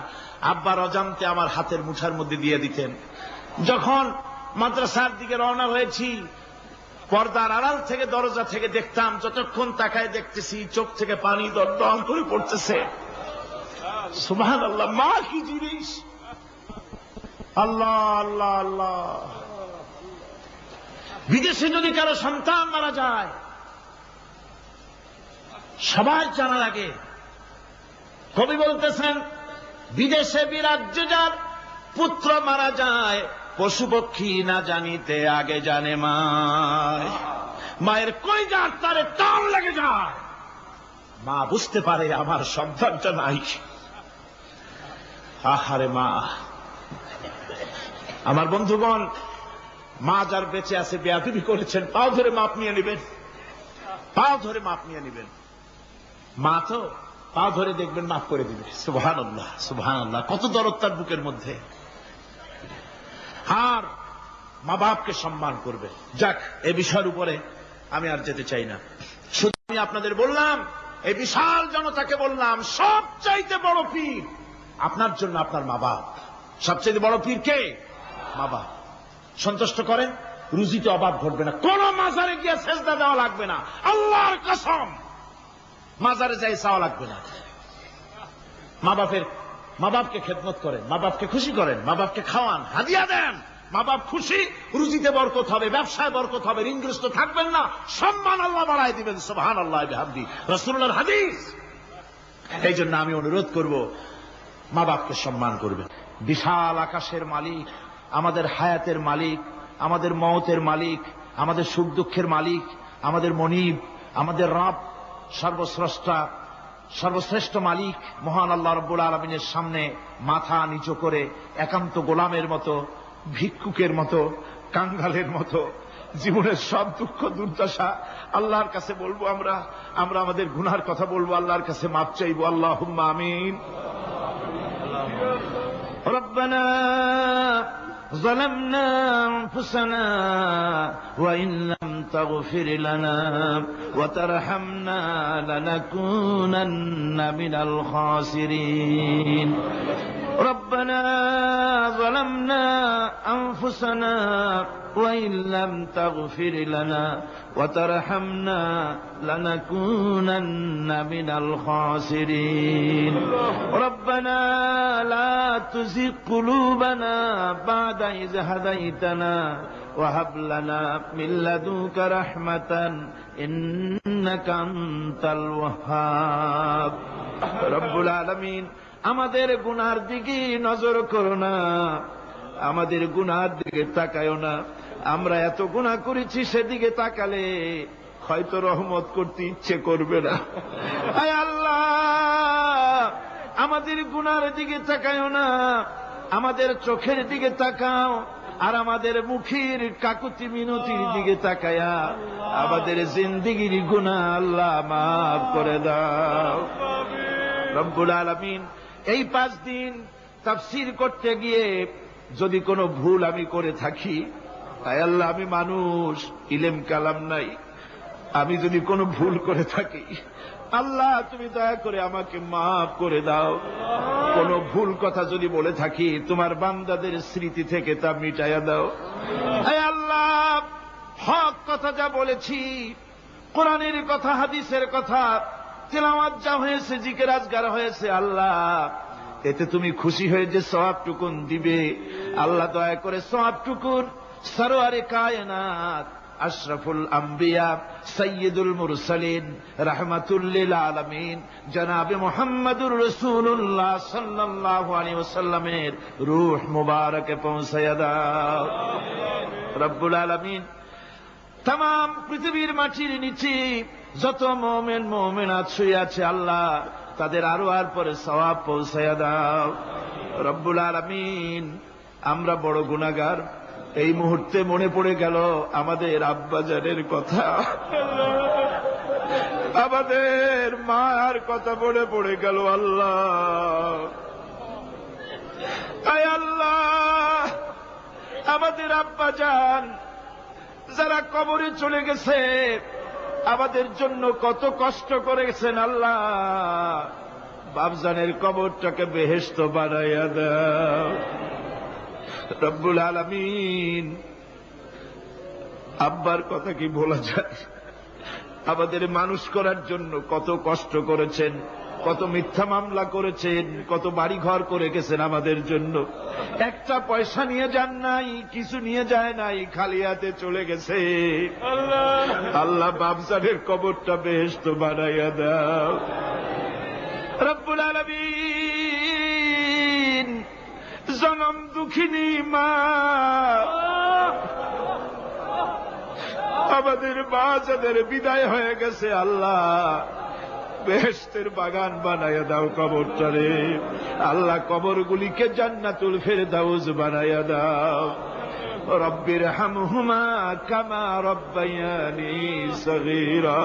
A: আব্বার অজান্তে আমার হাতের মুঠার মধ্যে দিয়ে দিতেন। যখন মাদ্রাসার দিকে রওনা হয়েছি, পর্দার আড়াল থেকে দরজা থেকে দেখতাম, যতক্ষণ তাকায় দেখতেছি চোখ থেকে পানি দরদর করে পড়তেছে। সুবহানাল্লাহ, মা কি জিনিস! আল্লাহ আল্লাহ আল্লাহ। বিদেশে যদি কারো সন্তান মারা যায়, সবার জানা লাগে। কবি বলতেছেন, বিদেশে বিরাজ্যে যার পুত্র মারা যায়, পশু পক্ষী না জানিতে আগে জানে মায়। মায়ের কলিজার তারে টান লেগে যায়, মা বুঝতে পারে আমার সন্তানটা নাই। আহারে মা! আমার বন্ধুগণ, মা যার বেঁচে আছে বেয়াদবি করেছেন, পাও ধরে মাপ নিয়ে নেবেন, পাও ধরে মাপ নিয়ে নেবেন। মা তো পাও ধরে দেখবেন মাফ করে দিবে। সুবহানাল্লাহ সুবহানাল্লাহ, কত দরদ তার বুকের মধ্যে। আর মা বাপকে সম্মান করবে। যাক, এই বিষয়ের উপরে আমি আর যেতে চাই না। শুধু আমি আপনাদের বললাম, এই বিশাল জনতাকে বললাম, সবচাইতে বড় পীর আপনার জন্য আপনার মা বাপ। সবচাইতে বড় পীর কে? মা বাপ। সন্তুষ্ট করেন, রুজিতে অভাব ঘটবে না। কোন মাজারে গিয়ে সেজদা দেওয়া লাগবে না, আল্লাহর কসম। মাজারে যাই চাওয়া লাগবে না। মা বাপকে খেদমত করেন, মা বাপকে খুশি করেন, মা বাপকে খাওয়ান, হাদিয়া দেন। মা বাপ খুশি, রুজিতে বরকত হবে, ব্যবসায় বরকত হবে, ঋণগ্রস্ত থাকবেন না, সম্মান আল্লাহ বাড়ায় দিবেন। সুবহানাল্লাহ বিহামদি, রাসূলুল্লাহর হাদিস। এই জন্য আমি অনুরোধ করব, মা বাপকে সম্মান করবেন। বিশাল আকাশের মালিক, আমাদের হায়াতের মালিক, আমাদের মওতের মালিক, আমাদের সুখ দুঃখের মালিক, আমাদের মনিব, আমাদের রব, সর্বস্রষ্টা, সর্বশ্রেষ্ঠ মালিক মহান আল্লাহ রাব্বুল আলামিনের সামনে মাথা নিচু করে একান্ত গোলামের মতো, ভিক্ষুকের মতো, কাঙ্গালের মতো জীবনের সব দুঃখ দুর্দশা আল্লাহর কাছে বলবো। আমরা আমাদের গুনার কথা বলবো, আল্লাহর কাছে মাপ চাইবো। আল্লাহুম্মা আমিন। রব্বানা ظلمنا أنفسنا وإن لم تغفر لنا وترحمنا لنكونن من الخاسرين ربنا ظلمنا أنفسنا وإن لم تغفر لنا وترحمنا لنكونن من الخاسرين ربنا لا تزغ قلوبنا بعد إذ هديتنا وهب لنا من لدنك رحمة إنك أنت الوهاب رب العالمين আমাদের গুনার দিকে নজর করো না, আমাদের গুনার দিকে তাকায়ও না। আমরা এত গুনাহ করেছি, সেদিকে তাকালে হয়তো রহমত করতে ইচ্ছে করবে না। আয় আল্লাহ, আমাদের গুনার দিকে তাকায়ও না, আমাদের চোখের দিকে তাকাও, আর আমাদের মুখের কাকুতি মিনতির দিকে তাকায়া আমাদের জিন্দেগির গুনাহ আল্লাহ মাফ করে দাও। রব্বুল আলামিন, এই 5 দিন তাফসীর করতে গিয়ে যদি কোনো ভুল আমি করে থাকি, আয় আল্লাহ, আমি মানুষ, ইলম কালাম নাই, আমি যদি কোনো ভুল করে থাকি, আল্লাহ তুমি দয়া করে আমাকে মাফ করে দাও। কোনো ভুল কথা যদি বলে থাকি, তোমার বান্দাদের স্মৃতি থেকে তা মিটাইয়া দাও। আয় আল্লাহ, হক কথা যা বলেছি, কোরআনের কথা, হাদিসের কথা, তেলাওয়াত যা হয়েছে, জিকির আজগার হয়েছে, আল্লাহ এতে তুমি খুশি হয়ে যে সওয়াবটুকুন দিবে, আল্লাহ দয়া করে সওয়াবটুকুন সরওয়ারে কায়নাত, আশরাফুল আম্বিয়া, সাইয়্যিদুল মুরসালিন, রাহমাতুল লিল আলামিন জনাবে মুহাম্মদুর রাসূলুল্লাহ সাল্লাল্লাহু আলাইহি ওয়াসাল্লামের রূহ মুবারকে পৌঁছায়া দাও। রব্বুল আলামিন, তাম পৃথিবীর মাটির নিচে যত মুমিন মুমিনাত শুয়ে আছে, আল্লাহ তাদের আরো আর পরে সওয়াব পৌঁছায়া দাও। রব্বুল আলামিন, আমরা বড় গুনাহগার। এই মুহূর্তে মনে পড়ে গেল আমাদের আব্বাজানের কথা, আমাদের মার কথা মনে পড়ে গেল। আল্লাহ, আয় আল্লাহ, আমাদের আব্বাজান যারা কবরে চলে গেছে,
B: আমাদের জন্য কত কষ্ট করেছেন আল্লাহ, বাপজানের কবরটাকে বেহেশত বানাইয়া দাও রব্বুল আলামিন। আব্বার কথা কি বলা যায়? আমাদের মানুষ করার জন্য কত কষ্ট করেছেন, কত মিথ্যা মামলা করেছেন, কত বাড়ি ঘর করে গেছেন আমাদের জন্য। একটা পয়সা নিয়ে যান নাই, কিছু নিয়ে যায় নাই, খালি হাতে চলে গেছে। আল্লাহ বাপজানের কবরটা বেহেশত বানাইয়া দাও রব্বুল আলামিন। জনম দুঃখিনী মা, আমাদের মা যাদের বিদায় হয়ে গেছে আল্লাহ বেহেশতের বাগান বানাইয়া দাও কবরটারে। আল্লাহ কবরগুলিকে জান্নাতুল ফেরদাউস বানাইয়া দাও। রব্বির হামহুমা কামা রব্বায়ানি সগীরা,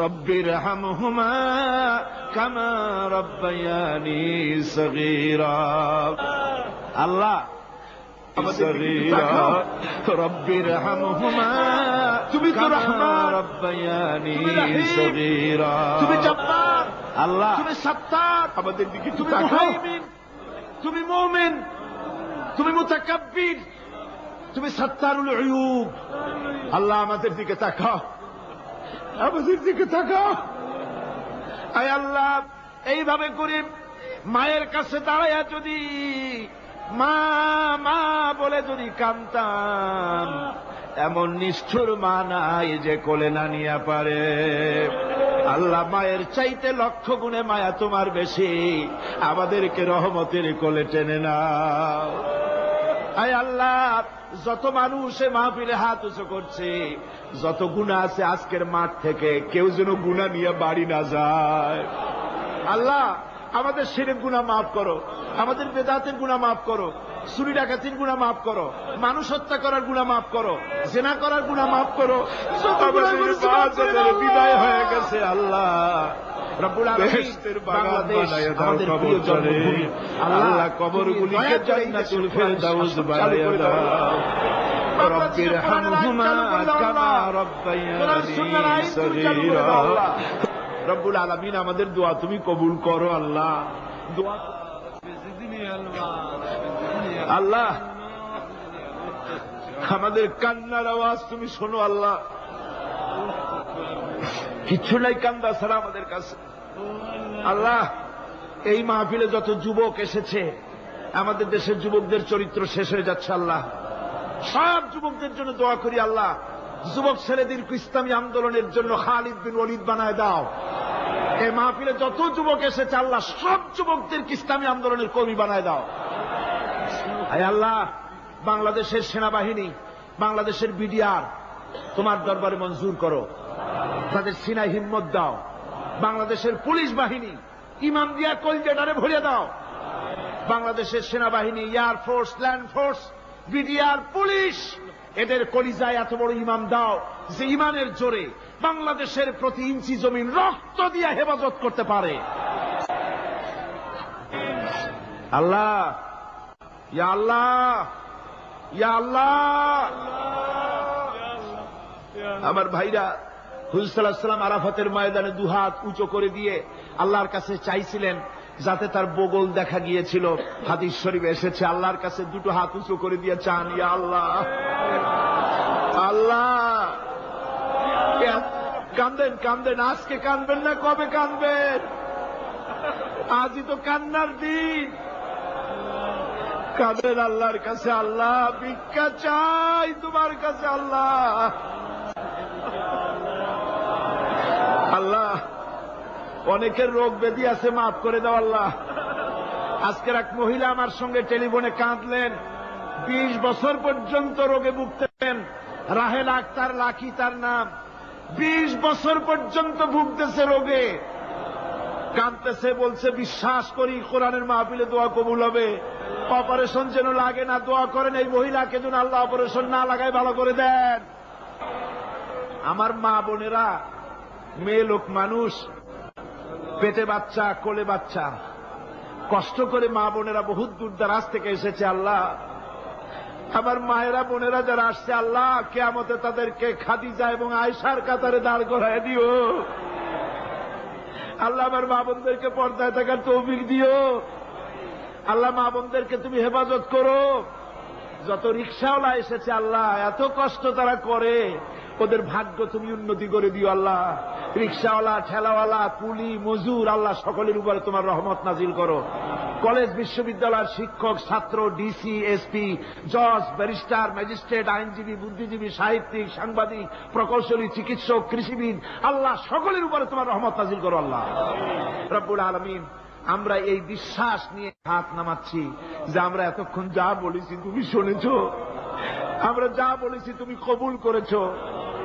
B: রব্বির হামহুমা কামা রব্বায়ানি সগীরা। আল্লাহ রব্বির হামহুমা, তুমি তো রহমান, রব্বায়ানি সগীরা। তুমি জব্বার আল্লাহ, তুমি সত্তার, আমাদের দিকে তুমি মুহাইমিন, তুমি মুমিন, তুমি মুতাকাব্বির, তুমি সত্তারুল উয়ুব। আল্লাহ আমাদের দিকে তাকাও, আমাদের দিকে তাকাও। আয় আল্লাহ, এইভাবে করে মায়ের কাছে দাঁড়াইয়া যদি মা মা বলে যদি কাঁদতাম, এমন নিষ্ঠুর মা নাই যে কোলে না নিয়ে পারে। আল্লাহ মায়ের চাইতে লক্ষ গুণে মায়া তোমার বেশি, আমাদেরকে রহমতের কোলে টেনে নাও। আয় আল্লাহ, যত মানুষ এ মাহফিলে হাত উঁচু করছে, যত গুনাহ আছে আজকের মাঠ থেকে কেউ যেন গুনাহ নিয়ে বাড়ি না যায়। আল্লাহ আমাদের শিরক গুনাহ মাফ করো, আমাদের বেদাতের গুনাহ মাফ করো, চুরি ডাকাতির গুনাহ মাফ করো, মানুষ হত্যা করার গুনাহ মাফ করো, জিনা করার গুনাহ মাফ করো। বিদায় হয়ে গেছে আল্লাহ রব্বুল আলামিন, বাংলাদেশ আমাদের প্রিয় জন্মভূমি। আল্লাহ কবরগুলিকে জান্নাতুল ফেরদাউস বানাইয়া দাও। রব্বির হামহুমা কামা রব্বায়ানি সগীরা। রব্বুল আলামিন আমাদের দোয়া তুমি কবুল করো আল্লাহ। আল্লাহ আমাদের কান্নার আওয়াজ তুমি শোনো আল্লাহ। কিচ্ছু নাই কান্দা ছাড়া আমাদের কাছে। আল্লাহ এই মাহফিলে যত যুবক এসেছে, আমাদের দেশের যুবকদের চরিত্র শেষ হয়ে যাচ্ছে আল্লাহ। সব যুবকদের জন্য দোয়া করি আল্লাহ, যুবক ছেলেদেরকে ইসলামী আন্দোলনের জন্য খালিদ বিন ওয়ালিদ বানায় দাও। এই মাহফিলে যত যুবক এসেছে আল্লাহ, সব যুবকদেরকে ইসলামী আন্দোলনের কর্মী বানায় দাও। আয় আল্লাহ বাংলাদেশের সেনাবাহিনী, বাংলাদেশের বিডিআর তোমার দরবারে মঞ্জুর করো, তাদের সিনায় হিম্মত দাও। বাংলাদেশের পুলিশ বাহিনী ইমাম দিয়া কলজেটারে ভরিয়ে দাও। বাংলাদেশের সেনাবাহিনী, air force, land force, BDR, police, এদের কলিজায় এত বড় ইমাম দাও যে ইমানের জোরে বাংলাদেশের প্রতি ইঞ্চি জমিন রক্ত দিয়ে হেফাজত করতে পারে। আল্লাহ ইয়া আল্লাহ ইয়া আল্লাহ। আমার ভাইরা হুজুর সাল্লাল্লাহু আলাইহি ওয়াসাল্লাম আরাফাতের ময়দানে দুহাত উঁচু করে দিয়ে আল্লাহর কাছে চাইছিলেন, যাতে তার বগল দেখা গিয়েছিল। হাদিস শরীফে এসেছে, আল্লাহর কাছে দুটো হাত উঁচু করে দিয়ে চান, ইয়া আল্লাহ। আল্লাহ কান্দেন কান্দেন, আজকে কানবেন না কবে কানবেন? আজই তো কান্নার দিন। কাঁদেন আল্লাহর কাছে, আল্লাহ ভিক্ষা চাই তোমার কাছে আল্লাহ। আল্লাহ অনেকের রোগ ব্যাধি আছে, মাফ করে দাও আল্লাহ। আজকের এক মহিলা আমার সঙ্গে টেলিফোনে কাঁদলেন, 20 বছর পর্যন্ত রোগে ভুগতেন। রাহেল আক্তার লাকি তার নাম। 20 বছর পর্যন্ত ভুগতেছে রোগে, কাঁদতেছে, বলছে বিশ্বাস করি কোরআনের মাহফিলে দোয়া কবুল হবে, অপারেশন যেন লাগে না, দোয়া করেন এই মহিলাকে যেন আল্লাহ অপারেশন না লাগায় ভালো করে দেন। আমার মা বোনেরা, মেয়ে লোক মানুষ, পেটে বাচ্চা, কোলে বাচ্চা, কষ্ট করে মা বোনেরা বহুত দূর দারাজ থেকে এসেছে আল্লাহ। আমার মায়েরা বোনেরা যারা আসছে আল্লাহ কিয়ামতে তাদেরকে খাদিজা এবং আয়েশার কাতারে দাঁড় করায় দিও। আল্লাহ আমার মা বোনদেরকে পর্দায় থাকার তৌফিক দিও। আল্লাহ মা বোনদেরকে তুমি হেফাজত করো। যত রিক্সাওয়ালা এসেছে আল্লাহ এত কষ্ট তারা করে, ওদের ভাগ্য তুমি উন্নতি করে দিও আল্লাহ। রিক্সাওয়ালা, ঠেলাওয়ালা, কুলি, মজুর আল্লাহ সকলের উপরে তোমার রহমত নাজিল করো। কলেজ বিশ্ববিদ্যালয়ের শিক্ষক, ছাত্র, ডিসি, এসপি, জজ, ব্যারিস্টার, ম্যাজিস্ট্রেট, আইনজীবী, বুদ্ধিজীবী, সাহিত্যিক, সাংবাদিক, প্রকৌশলী, চিকিৎসক, কৃষিবিদ আল্লাহ সকলের উপরে তোমার রহমত নাজিল করো আল্লাহ রব্বুল আলামিন। আমরা এই বিশ্বাস নিয়ে হাত নামাচ্ছি যে আমরা এতক্ষণ যা বলেছি তুমি শুনেছ, আমরা যা বলেছি তুমি কবুল করেছো।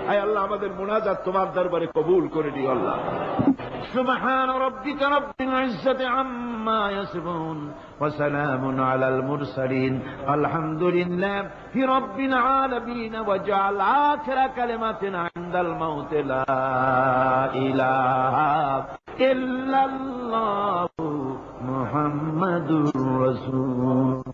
B: আয় আল্লাহ আমাদের মুনাজাত তোমার দরবারে কবুল করে দিও আল্লাহ। সুবহান রাব্বিকা রাব্বিল ইজ্জাতি আম্মা ইয়াসিফুন ওয়া সালামুন আলাল মুরসালিন আলহামদুলিল্লাহি রাব্বিল আলামিন ওয়াজআল আখিরা কালিমাতিনা ইনদাল মাউত লা ইলাহা ইল্লাল্লাহু মুহাম্মাদুর রাসূল।